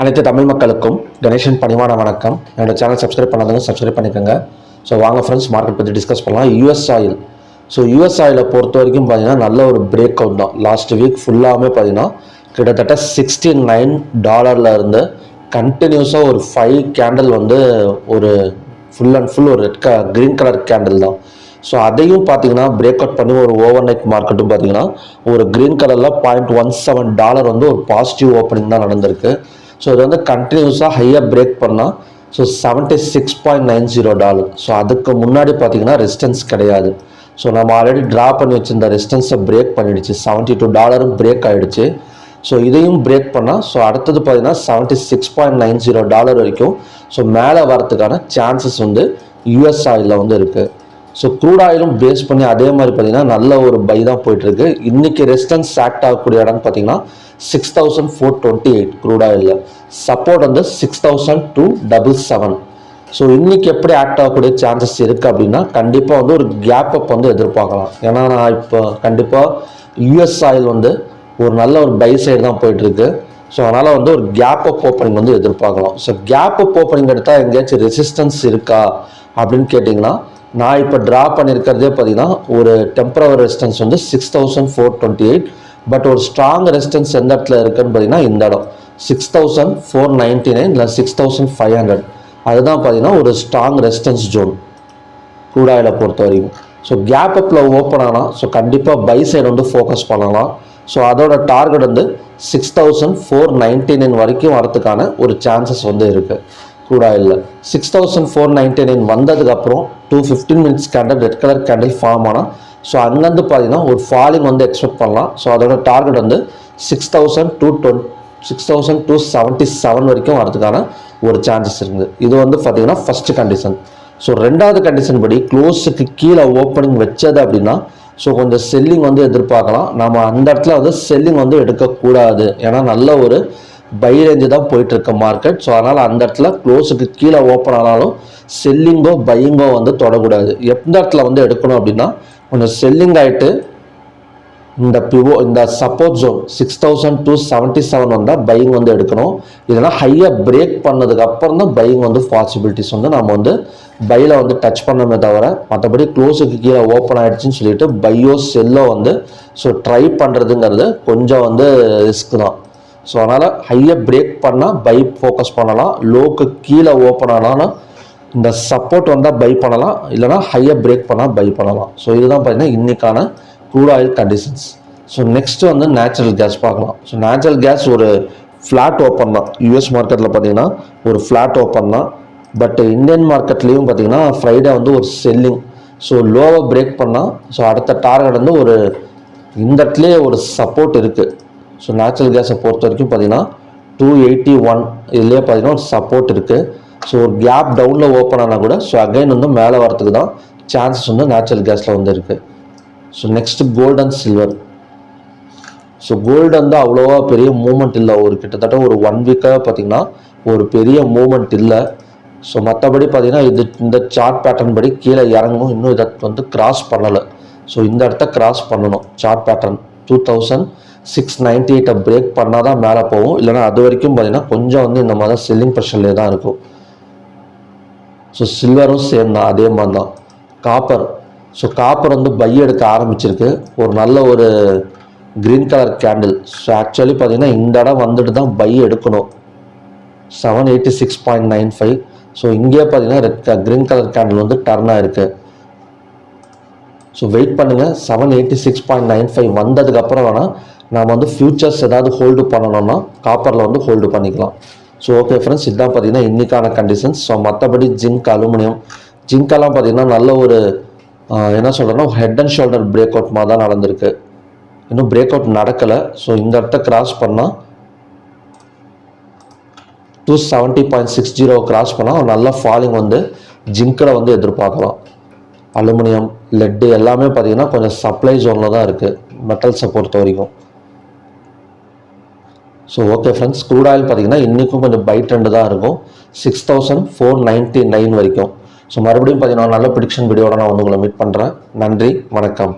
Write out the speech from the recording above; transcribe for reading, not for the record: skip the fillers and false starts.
அனைத்து தமிழ் மக்களுக்கும் கணேசன் பணிவான வணக்கம். என்னோட சேனல் சப்ஸ்கிரைப் பண்ணாதவங்க சப்ஸ்கிரைப் பண்ணிக்கோங்க. ஸோ வாங்க ஃப்ரெண்ட்ஸ், மார்க்கெட் பற்றி டிஸ்கஸ் பண்ணலாம். US oil. ஸோ யூஎஸ் ஆயிலை பொறுத்த வரைக்கும் பார்த்தீங்கன்னா நல்ல ஒரு பிரேக் அவுட் தான். லாஸ்ட் வீக் ஃபுல்லாகவே பார்த்தீங்கன்னா கிட்டத்தட்ட $69 இருந்து கண்டினியூஸாக ஒரு 5 கேண்டில் வந்து ஒரு ஃபுல் அண்ட் ஃபுல் ஒரு க்ரீன் கலர் கேண்டில் தான். ஸோ அதையும் பார்த்தீங்கன்னா பிரேக் அவுட் பண்ணி ஒரு ஓவர் நைட் மார்க்கெட்டும் பார்த்தீங்கன்னா ஒரு க்ரீன் கலரில் $0.17 வந்து ஒரு பாசிட்டிவ் ஓப்பனிங் தான் நடந்திருக்கு. ஸோ இது வந்து கண்டினியூஸாக ஹையாக பிரேக் பண்ணால் ஸோ $76.90. ஸோ அதுக்கு முன்னாடி பார்த்தீங்கன்னா ரெசிஸ்டன்ஸ் கிடையாது. ஸோ நம்ம ஆல்ரெடி ட்ரா பண்ணி வச்சிருந்த ரெசிஸ்டன்ஸை பிரேக் பண்ணிடுச்சு. $72 பிரேக் ஆகிடுச்சு. ஸோ இதையும் பிரேக் பண்ணால் ஸோ அடுத்தது பார்த்தீங்கன்னா $76.90 வரைக்கும் ஸோ மேலே வரத்துக்கான சான்சஸ் வந்து யூஎஸ் ஆயிலில் வந்து இருக்குது. ஸோ க்ரூட் ஆயிலும் பேஸ் பண்ணி அதே மாதிரி பார்த்தீங்கன்னா நல்ல ஒரு பை தான் போயிட்டுருக்கு. இன்றைக்கி ரெசிஸ்டன்ஸ் ஆக்ட் ஆகக்கூடிய இடம்னு பார்த்தீங்கன்னா 6428 க்ரூட் ஆயிலில். சப்போர்ட் வந்து 6277. ஸோ இன்றைக்கி எப்படி ஆக்ட் ஆகக்கூடிய சான்சஸ் இருக்குது அப்படின்னா கண்டிப்பாக வந்து ஒரு கேப் அப் வந்து எதிர்பார்க்கலாம். ஏன்னா நான் இப்போ கண்டிப்பாக யூஎஸ் ஆயில் வந்து ஒரு நல்ல ஒரு பை சைடு தான் போயிட்டுருக்கு. ஸோ அதனால் வந்து ஒரு கேப் அப் ஓப்பனிங் வந்து எதிர்பார்க்கலாம். ஸோ கேப் அப் ஓப்பனிங் எடுத்தால் எங்கேயாச்சும் ரெசிஸ்டன்ஸ் இருக்கா அப்படின்னு கேட்டிங்கன்னா நான் இப்போ ட்ரா பண்ணியிருக்கிறதே பார்த்தீங்கன்னா ஒரு டெம்பரவரி ரெசிஸ்டன்ஸ் வந்து 6428. பட் ஒரு ஸ்ட்ராங் ரெசிஸ்டன்ஸ் எந்த இடத்துல இருக்குன்னு பார்த்தீங்கன்னா இந்த இடம் 6499 இல்லை 6500. அதுதான் பார்த்தீங்கன்னா ஒரு ஸ்ட்ராங் ரெசிஸ்டன்ஸ் ஜோன் க்ரூட் ஆயிலை பொறுத்த வரைக்கும். ஸோ கேப் அப்பில் ஓப்பன் ஆனால் ஸோ கண்டிப்பாக பை சைடு வந்து ஃபோக்கஸ் பண்ணலாம். ஸோ அதோட டார்கெட் வந்து 6499 வரைக்கும் வரதுக்கான ஒரு சான்சஸ் வந்து இருக்குது. க்ரூட் ஆயிலில் 6499 வந்ததுக்கப்புறம் 215 minutes candle red colour candle form ஆனால் ஸோ அங்கேருந்து பார்த்தீங்கன்னா ஒரு ஃபாலிங் வந்து எக்ஸ்பெக்ட் பண்ணலாம். ஸோ அதோட டார்கெட் வந்து 6277 வரைக்கும் வரதுக்கான ஒரு சான்சஸ் இருக்குது. இது வந்து பார்த்தீங்கன்னா ஃபர்ஸ்ட் கண்டிஷன். ஸோ ரெண்டாவது கண்டிஷன் படி க்ளோஸுக்கு கீழே ஓப்பனிங் வச்சது அப்படின்னா ஸோ கொஞ்சம் செல்லிங் வந்து எதிர்பார்க்கலாம். நம்ம அந்த இடத்துல வந்து செல்லிங் வந்து எடுக்கக்கூடாது. ஏன்னா நல்ல ஒரு பை ரேஞ்சு தான் போயிட்டுருக்க மார்க்கெட். ஸோ அதனால் அந்த இடத்துல க்ளோஸுக்கு கீழே ஓப்பன் ஆனாலும் செல்லிங்கோ பையிங்கோ வந்து தொடக்கூடாது. எந்த இடத்துல வந்து எடுக்கணும் அப்படின்னா கொஞ்சம் செல்லிங் ஆகிட்டு இந்த சப்போர்ட் ஜோன் 6277 வந்தால் பையிங் வந்து எடுக்கணும். இதெல்லாம் ஹையாக பிரேக் பண்ணதுக்கு அப்புறம் தான் பையிங் வந்து பாசிபிலிட்டிஸ் வந்து நம்ம வந்து பையில் வந்து டச் பண்ணமே தவிர மற்றபடி க்ளோஸுக்கு கீழே ஓப்பன் ஆகிடுச்சின்னு சொல்லிட்டு பையோ செல்லோ வந்து ஸோ ட்ரை பண்ணுறதுங்கிறது கொஞ்சம் வந்து ரிஸ்க் தான். ஸோ அதனால் ஹையாக பிரேக் பண்ணால் பை ஃபோக்கஸ் பண்ணலாம். லோக்கு கீழே ஓப்பன் ஆனாலும் இந்த சப்போர்ட் வந்தால் பை பண்ணலாம், இல்லைனா ஹையாக பிரேக் பண்ணால் பை பண்ணலாம். ஸோ இதுதான் பார்த்தீங்கன்னா இன்றைக்கான crude oil conditions. So next வந்து நேச்சுரல் கேஸ் பார்க்கலாம். ஸோ நேச்சுரல் கேஸ் ஒரு ஃப்ளாட் ஓப்பன் தான். யூஎஸ் மார்க்கெட்டில் பார்த்தீங்கன்னா ஒரு ஃப்ளாட் ஓப்பன் தான். பட் இந்தியன் மார்க்கெட்லேயும் பார்த்தீங்கன்னா ஃப்ரைடே வந்து ஒரு செல்லிங். ஸோ லோவை பிரேக் பண்ணால் ஸோ அடுத்த டார்கெட் வந்து ஒரு இந்த இடத்துலேயே ஒரு சப்போர்ட் இருக்குது. ஸோ நேச்சுரல் கேஸை பொறுத்த வரைக்கும் பார்த்தீங்கன்னா 281 இதுலேயே பார்த்தீங்கன்னா ஒரு சப்போர்ட் இருக்குது. ஸோ ஒரு கேப் டவுனில் ஓப்பன் ஆனால் கூட ஸோ அகைன் வந்து மேலே வரத்துக்கு தான் சான்சஸ் வந்து நேச்சுரல் கேஸில் வந்து இருக்குது. So next gold and silver. So gold வந்து அவ்வளோவா பெரிய மூவ்மெண்ட் இல்லை. ஒரு கிட்டத்தட்ட ஒரு 1 வீக்காக பார்த்தீங்கன்னா ஒரு பெரிய மூவ்மெண்ட் இல்லை. ஸோ மற்றபடி பார்த்தீங்கன்னா இந்த சார்ட் பேட்டர்ன் படி கீழே இறங்கும். இன்னும் இதை வந்து கிராஸ் பண்ணலை. ஸோ இந்த இடத்த கிராஸ் பண்ணணும். சார்ட் பேட்டர்ன் 2698 பிரேக் பண்ணால் தான் மேலே போகும். இல்லைனா அது வரைக்கும் பார்த்தீங்கன்னா கொஞ்சம் வந்து இந்த மாதிரி செல்லிங் ப்ரெஷர்லேயே தான் இருக்கும். ஸோ சில்வரும் சேம் தான், அதே மாதிரி தான். காப்பர். ஸோ காப்பர் வந்து பை எடுக்க ஆரம்பிச்சிருக்கு. ஒரு நல்ல ஒரு green colour candle. So actually பார்த்தீங்கன்னா இந்த இடம் வந்துட்டு தான் பை எடுக்கணும். 786.95. ஸோ இங்கேயே பார்த்தீங்கன்னா க்ரீன் கலர் கேண்டில் வந்து டர்ன் ஆகிருக்கு. ஸோ வெயிட் பண்ணுங்கள். 786.95 வந்ததுக்கப்புறம் வேணால் நாம் வந்து ஃபியூச்சர்ஸ் ஏதாவது ஹோல்டு பண்ணணும்னா காப்பரில் வந்து ஹோல்டு பண்ணிக்கலாம். ஸோ ஓகே ஃப்ரெண்ட்ஸ், இதுதான் பார்த்தீங்கன்னா இன்றைக்கான கண்டிஷன்ஸ். ஸோ மற்றபடி ஜிங்க், அலுமினியம், ஜிங்க்கெல்லாம் பார்த்தீங்கன்னா நல்ல ஒரு என்ன சொல்கிறேன்னா head and shoulder break out மாதிரி தான் நடந்திருக்கு. இன்னும் பிரேக் அவுட் நடக்கலை. ஸோ இந்த இடத்த கிராஸ் பண்ணால் 270.60 கிராஸ் பண்ணால் நல்ல ஃபாலிங் வந்து ஜிங்கில் வந்து எதிர்பார்க்கலாம். அலுமினியம், லெட்டு எல்லாமே பார்த்தீங்கன்னா கொஞ்சம் சப்ளை ஜோனில் தான் இருக்குது மெட்டல்ஸை பொறுத்த வரைக்கும். So okay friends, crude oil பார்த்தீங்கன்னா இன்றைக்கும் கொஞ்சம் பை ட்ரெண்டு தான் இருக்கும் 6499 வரைக்கும். ஸோ மறுபடியும் பார்த்தீங்கன்னா நல்ல ப்ரிடிக்ஷன் வீடியோட நான் வந்து உங்களை மீட் பண்ணுறேன். நன்றி, வணக்கம்.